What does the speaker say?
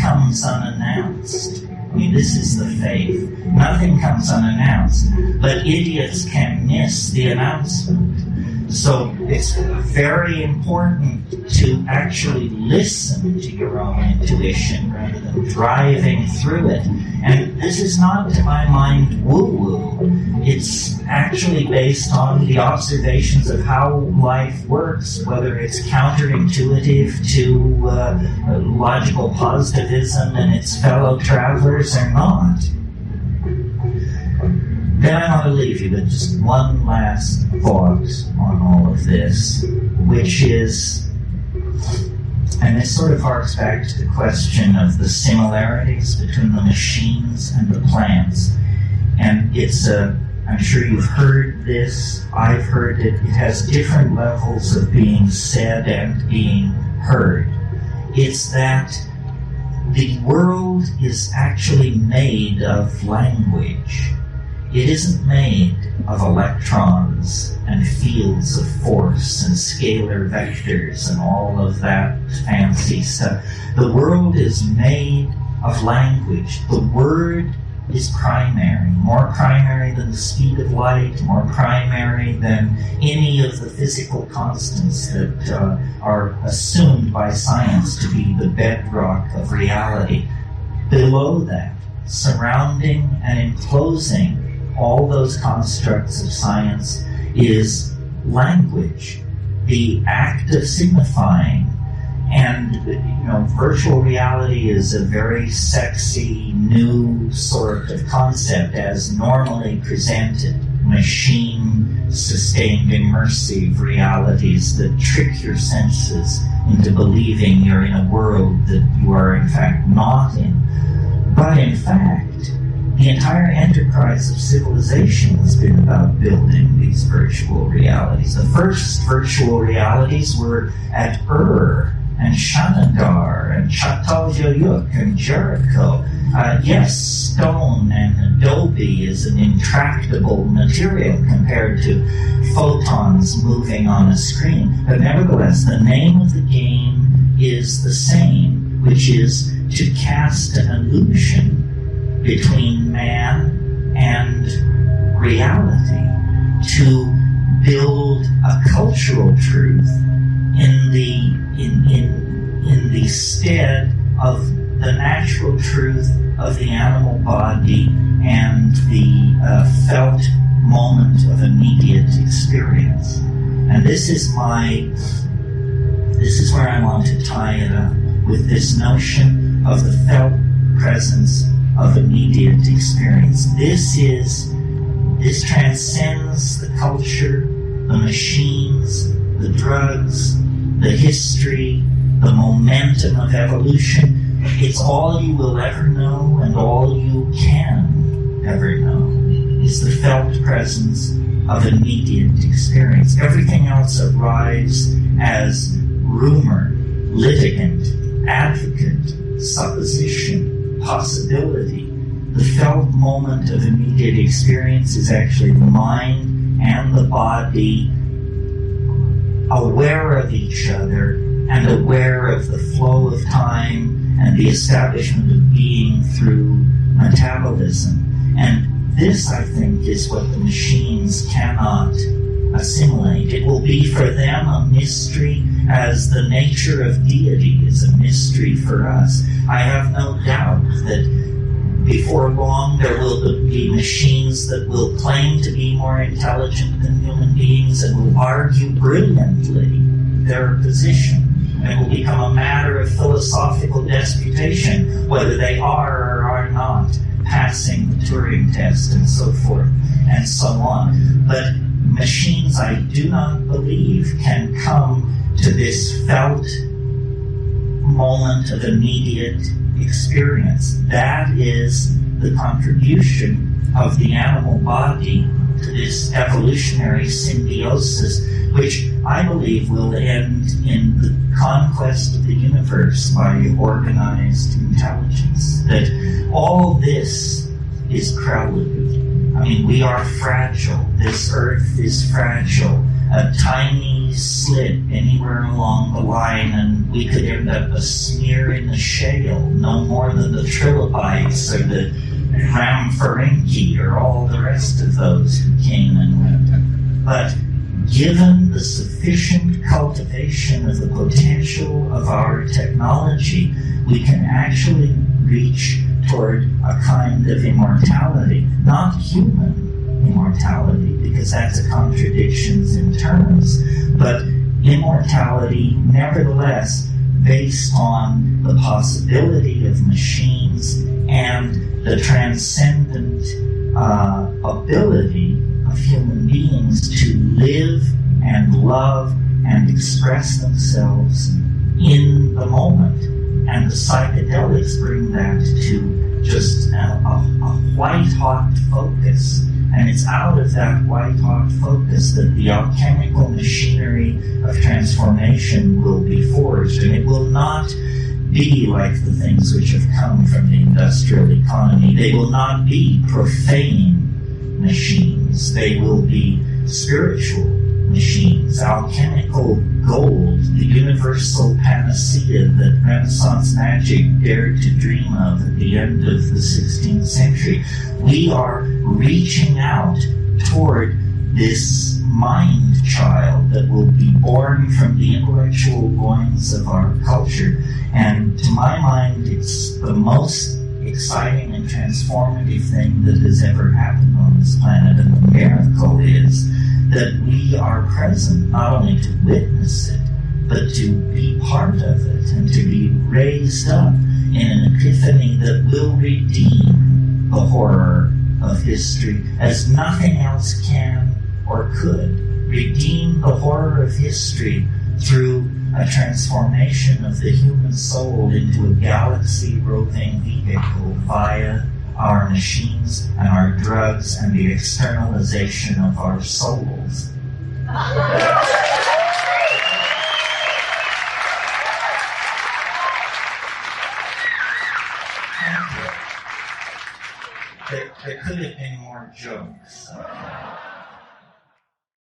comes unannounced. I mean, this is the faith. Nothing comes unannounced, but idiots can miss the announcement. So it's very important to actually listen to your own intuition rather than driving through it. And this is not, to my mind, woo-woo. It's actually based on the observations of how life works, whether it's counterintuitive to logical positivism and its fellow travelers or not. Then I want to leave you with just one last thought on all of this, which is, and this sort of harks back to the question of the similarities between the machines and the plants. And it's I'm sure you've heard this, I've heard it, it has different levels of being said and being heard. It's that the world is actually made of language. It isn't made of electrons and fields of force and scalar vectors and all of that fancy stuff. The world is made of language. The word is primary, more primary than the speed of light, more primary than any of the physical constants that are assumed by science to be the bedrock of reality. Below that, surrounding and enclosing all those constructs of science is language, the act of signifying. And, virtual reality is a very sexy, new sort of concept as normally presented. Machine-sustained immersive realities that trick your senses into believing you're in a world that you are in fact not in. But in fact, the entire enterprise of civilization has been about building these virtual realities. The first virtual realities were at Ur and Shanadar and Çatalhöyük and Jericho. Yes, stone and adobe is an intractable material compared to photons moving on a screen. But nevertheless, the name of the game is the same, which is to cast an illusion between man and reality, to build a cultural truth in the stead of the natural truth of the animal body and the felt moment of immediate experience. And this is where I want to tie it up with this notion of the felt presence of immediate experience. This transcends the culture, the machines, the drugs, the history, the momentum of evolution. It's all you will ever know and all you can ever know is the felt presence of immediate experience. Everything else arrives as rumor, litigant, advocate, supposition, possibility. The felt moment of immediate experience is actually the mind and the body aware of each other and aware of the flow of time and the establishment of being through metabolism. And this, I think, is what the machines cannot assimilate. It will be for them a mystery as the nature of deity is a mystery for us. I have no doubt that before long there will be machines that will claim to be more intelligent than human beings and will argue brilliantly their position. And it will become a matter of philosophical disputation whether they are or are not passing the Turing test and so forth and so on. But machines, I do not believe, can come to this felt moment of immediate experience. That is the contribution of the animal body to this evolutionary symbiosis, which I believe will end in the conquest of the universe by organized intelligence. That all this is prelude. I mean, we are fragile. This earth is fragile. A tiny slip anywhere along the line and we could end up a smear in the shale. No no more than the trilobites or the Ramferenki or all the rest of those who came and went. But given the sufficient cultivation of the potential of our technology, we can actually reach toward a kind of immortality, not human immortality, because that's a contradiction in terms, but immortality nevertheless based on the possibility of machines and the transcendent ability of human beings to live and love and express themselves in the moment. And the psychedelics bring that to just a white-hot focus. And it's out of that white-hot focus that the alchemical machinery of transformation will be forged. And it will not be like the things which have come from the industrial economy. They will not be profane machines. They will be spiritual machines, alchemical gold, the universal panacea that Renaissance magic dared to dream of at the end of the 16th century. We are reaching out toward this mind child that will be born from the intellectual loins of our culture. And to my mind, it's the most exciting and transformative thing that has ever happened on this planet. And the miracle is that we are present not only to witness it, but to be part of it and to be raised up in an epiphany that will redeem the horror of history as nothing else can or could. Redeem the horror of history through a transformation of the human soul into a galaxy-roving vehicle via our machines and our drugs and the externalization of our souls. There could have been more jokes.